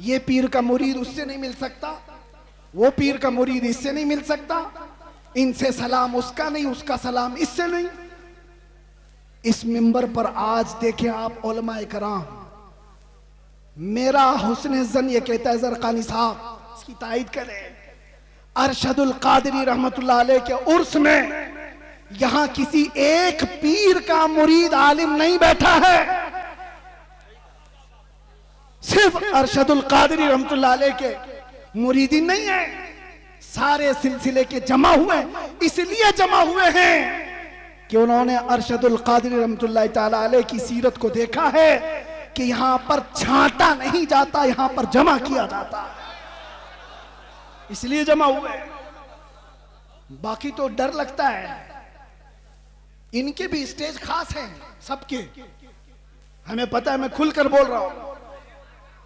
ये पीर का मुरीद उससे नहीं मिल सकता, वो पीर का मुरीद इससे नहीं मिल सकता, इनसे सलाम उसका नहीं, उसका सलाम इससे नहीं। इस मिंबर पर आज देखें आप उलमाए कराम, मेरा हुस्न जन ये कहता है, ज़रक़ानी साहब इसकी तायीद करें, अरशदुल कादरी रहमतुल्लाह अलैह के उर्स में यहां किसी एक पीर का मुरीद आलिम नहीं बैठा है, सिर्फ अरशदुल कादरी रहमतुल्लाह अलैह के मुरीदी नहीं है, सारे सिलसिले के जमा हुए। इसलिए जमा हुए हैं कि उन्होंने अरशदुल कादरी रहमतुल्लाह ताला अलैह की सीरत को देखा है कि यहां पर छांटा नहीं जाता, यहां पर जमा किया जाता, इसलिए जमा हुए। बाकी तो डर लगता है, इनके भी स्टेज खास हैं सबके, हमें पता है, मैं खुलकर बोल रहा हूं,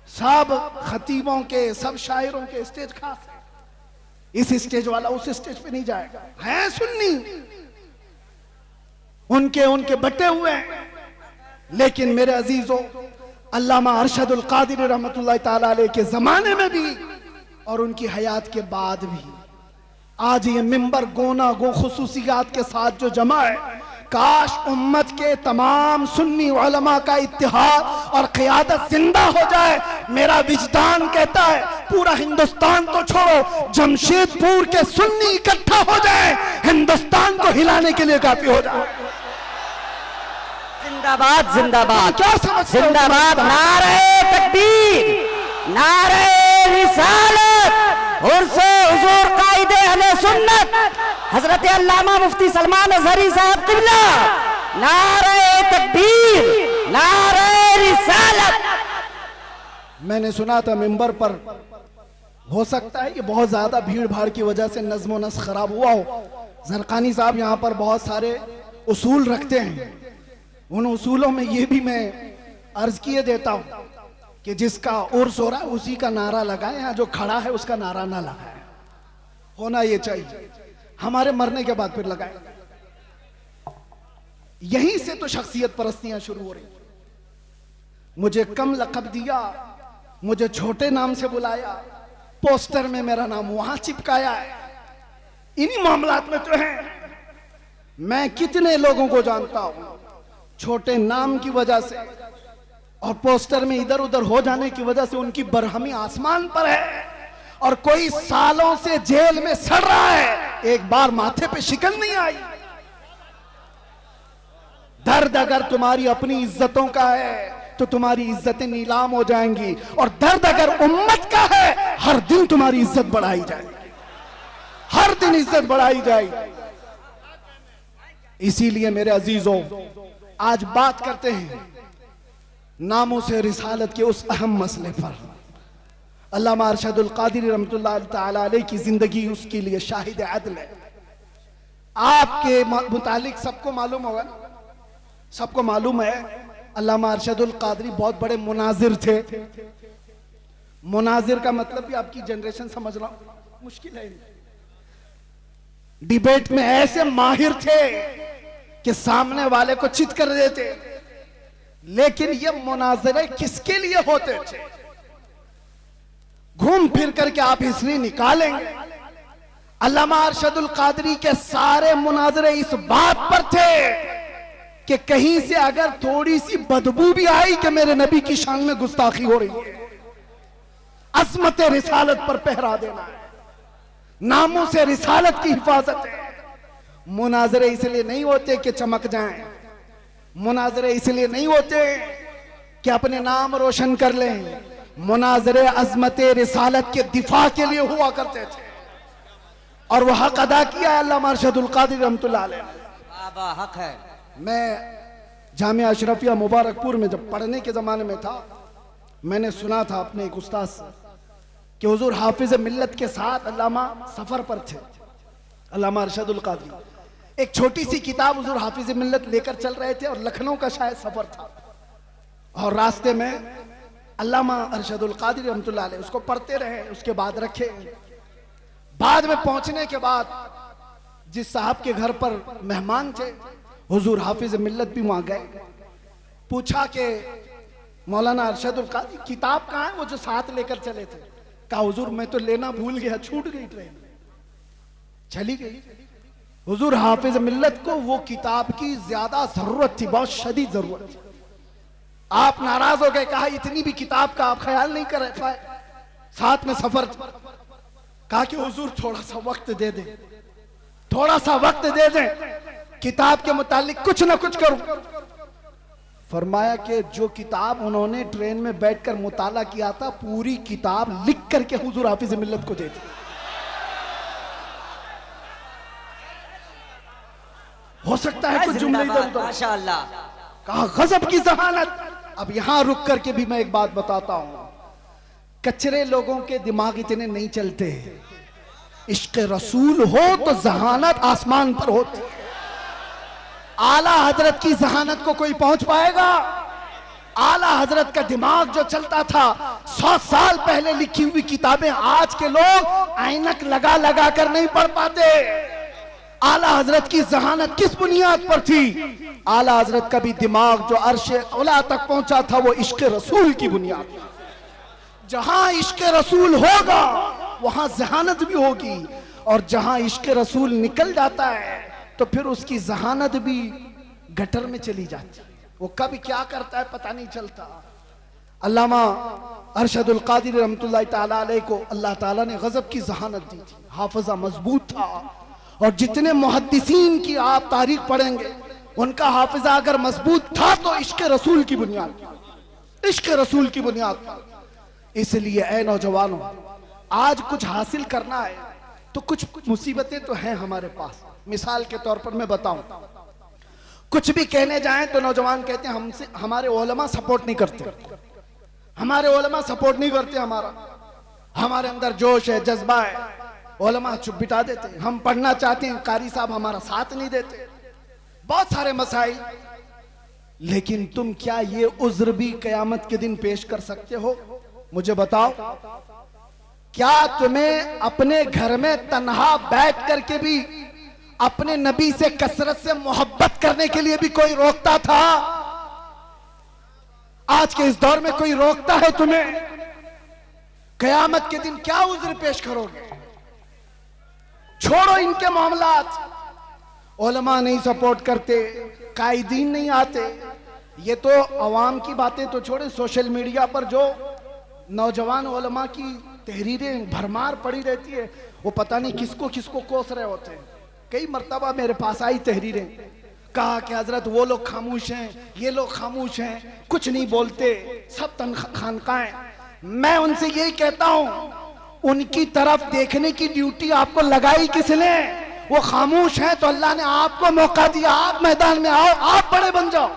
सब खतीबों के, सब शायरों के स्टेज खास है। इस स्टेज वाला उस स्टेज पे नहीं जाएगा, है सुन्नी, उनके बटे हुए हैं। लेकिन मेरे अजीजों, अल्लामा अरशदुल कादरी रहमतुल्लाह ताला अलैह के जमाने में भी और उनकी हयात के बाद भी आज ये मिंबर गोना गो खुसूसियात के साथ जो जमा है, काश उम्मत के तमाम सुन्नी उलमा का इत्तिहाद और क़ियादत जिंदा हो जाए। मेरा विजदान कहता है पूरा हिंदुस्तान तो छोड़ो, जमशेदपुर के सुन्नी इकट्ठा हो जाए, हिंदुस्तान को हिलाने के लिए काफी हो जाए। जिंदाबाद जिंदाबाद क्या समझते हो? जिंदाबाद, नारे तकबीर, नारे रिसालत, उर्से हुजूर कायदे अहले सुन्नत हजरत अल्लामा मुफ्ती सलमान अज़हरी साहब क़िबला, नारे तकबीर, नारे रिसालत। मैंने सुना था मिंबर पर, हो सकता है कि बहुत ज्यादा भीड़ भाड़ की वजह से नज़्म नस्क़ खराब हुआ हो। ज़रक़ानी साहब यहाँ पर बहुत सारे उसूल रखते हैं, उन उसूलों में ये भी मैं अर्ज किए देता हूँ कि जिसका उर्स हो रहा है उसी का नारा लगाए, यहाँ जो खड़ा है उसका नारा ना लगाए, होना ये चाहिए, हमारे मरने के बाद फिर लगाए। यहीं से तो शख्सियत परस्तियां शुरू हो रही। मुझे कम लक़ब दिया, मुझे छोटे नाम से बुलाया, पोस्टर में मेरा नाम वहां चिपकाया है। इन्हीं मामलात में तो है। मैं कितने लोगों को जानता हूं छोटे नाम की वजह से और पोस्टर में इधर उधर हो जाने की वजह से उनकी बरहमी आसमान पर है, और कोई सालों से जेल में सड़ रहा है, एक बार माथे पे शिकन नहीं आई। दर्द अगर तुम्हारी अपनी इज्जतों का है तो तुम्हारी इज्जतें नीलाम हो जाएंगी, और दर्द अगर उम्मत का है हर दिन तुम्हारी इज्जत बढ़ाई जाएगी, हर दिन इज्जत बढ़ाई जाएगी। इसीलिए मेरे अजीजों, आज बात करते हैं नामों से रिसालत के उस अहम मसले पर। अल्लामा अरशदुल कादरी रहमतुल्लाह ताला अलैह की जिंदगी उसके लिए शाहिद अदल है। आपके मुतालिक सबको मालूम होगा, सबको मालूम है अल्लामा अरशदुल कादरी बहुत बड़े मुनाजिर थे। मुनाजिर का मतलब भी आपकी जनरेशन समझना मुश्किल है। डिबेट में ऐसे माहिर थे कि सामने वाले को चित कर देते। लेकिन ये मुनाजरे किसके लिए होते थे? घूम फिर करके आप हिस्ट्री निकालेंगे, अल्लामा अरशदुल कादरी के सारे मुनाजरे इस बात पर थे कि कहीं से अगर थोड़ी सी बदबू भी आई कि मेरे नबी की शान में गुस्ताखी हो रही है, अज़मत रिसालत पर पहरा देना है, नामों से रिसालत की हिफाजत है। मुनाजरे इसलिए नहीं होते कि चमक जाएं, मुनाजरे इसलिए नहीं होते कि अपने नाम रोशन कर लें, मुनाजरे अज़मत रिसालत के दिफा के लिए हुआ करते थे, और वह हक अदा किया अल्लामा अरशदुल कादरी रहमतुल्लाह अलैह। हक है। मैं जामिया अशरफिया मुबारकपुर में जब पढ़ने के ज़माने में था, मैंने सुना था अपने एक उस्ताद से कि हुजूर हाफिज मिल्लत के साथ अल्लामा सफ़र पर थे, अल्लामा अरशदुल कादरी। एक छोटी सी किताब हुजूर हाफिज मिल्लत लेकर चल रहे थे और लखनऊ का शायद सफ़र था, और रास्ते में अल्लामा अरशदुल कादरी रहमतुल्लाह अलैह उसको पढ़ते रहे, उसके बाद रखे। बाद में पहुंचने के बाद जिस साहब के घर पर मेहमान थे, हुजूर हाफिज मिल्लत भी वहां गए, पूछा कि मौलाना अरशदुल कादरी, किताब कहाँ है वो जो साथ लेकर चले थे? कहा हुजूर मैं तो लेना भूल गया, छूट गई ट्रेन, चली गई। हुजूर हाफिज मिल्लत को वो किताब की ज्यादा जरूरत थी, बहुत शदीद जरूरत थी। आप नाराज हो गए, कहा इतनी भी किताब का आप ख्याल नहीं कर पाए, साथ में सफर। कहा कि हुजूर थोड़ा सा वक्त दे दें, थोड़ा सा वक्त दे दें, किताब के मुतालिक कुछ ना कुछ करूं। फरमाया कि जो किताब उन्होंने ट्रेन में बैठकर मुताला किया था, पूरी किताब लिख करके हुजूर हाफिज मिल्लत को दे दी। हो सकता है कुछ जुमले इधर उधर, माशाअल्लाह। कहा गजब की जहानत। अब यहां रुक करके भी मैं एक बात बताता हूं, कचरे लोगों के दिमाग इतने नहीं चलते। इश्क रसूल हो तो जहानत आसमान पर होती है। आला हजरत की जहानत को कोई पहुंच पाएगा? आला हजरत का दिमाग जो चलता था, 100 साल पहले लिखी हुई किताबें आज के लोग ऐनक लगा लगा कर नहीं पढ़ पाते। आला हजरत की जहानत किस बुनियाद पर थी? आला हजरत का भी दिमाग जो अर्शे औला तक पहुंचा था, वो इश्क रसूल की बुनियाद पर। जहां इश्क रसूल होगा वहां जहानत भी होगी, और जहां इश्क रसूल निकल जाता है तो फिर उसकी जहानत भी गटर में चली जाती है। वो कभी क्या करता है पता नहीं चलता। अल्लामा अरशदुल कादरी रहमतुल्लाह ताला अलैह को अल्लाह ताला ने गजब की जहानत दी थी, हाफिजा मजबूत था। और जितने मुहद्दिसीन की आप तारीख पढ़ेंगे, उनका हाफिजा अगर मजबूत था तो इश्क रसूल की बुनियाद, इश्क रसूल की बुनियाद पर। इसलिए ऐ नौजवानों, आज कुछ हासिल करना है तो कुछ मुसीबतें तो हैं हमारे पास। मिसाल के तौर पर मैं बताऊं, कुछ भी कहने जाएं तो नौजवान कहते हैं हमसे हमारे उलमा सपोर्ट नहीं करते, हमारे उलमा सपोर्ट नहीं करते, हमारे अंदर जोश है, जज्बा है, उलमा चुप बिठा देते हैं। हम पढ़ना चाहते हैं, कारी साहब हमारा साथ नहीं देते, बहुत सारे मसाइल। लेकिन तुम क्या ये उज्र भी कयामत के दिन पेश कर सकते हो? मुझे बताओ, क्या तुम्हें अपने घर में तन्हा बैठ करके भी अपने नबी से कसरत से मोहब्बत करने के लिए भी कोई रोकता था? आज के इस दौर में कोई रोकता है तुम्हें? कयामत के दिन क्या उज्र पेश करोगे? छोड़ो इनके मामलात, उलमा नहीं सपोर्ट करते, कायदीन नहीं आते, ये तो अवाम की बातें तो छोड़े, सोशल मीडिया पर जो नौजवान उलमा की तहरीरें भरमार पड़ी रहती है, वो पता नहीं किसको किसको कोस रहे होते हैं। कई मर्तबा मेरे पास आई तहरीरें, कहा कि हजरत वो लोग खामोश हैं, ये लोग खामोश हैं, कुछ नहीं बोलते, सब खानकाएं। मैं उनसे यही कहता हूं, उनकी तरफ देखने की ड्यूटी आपको लगाई किसने? वो खामोश हैं तो अल्लाह ने आपको मौका दिया, आप मैदान में आओ, आप बड़े बन जाओ।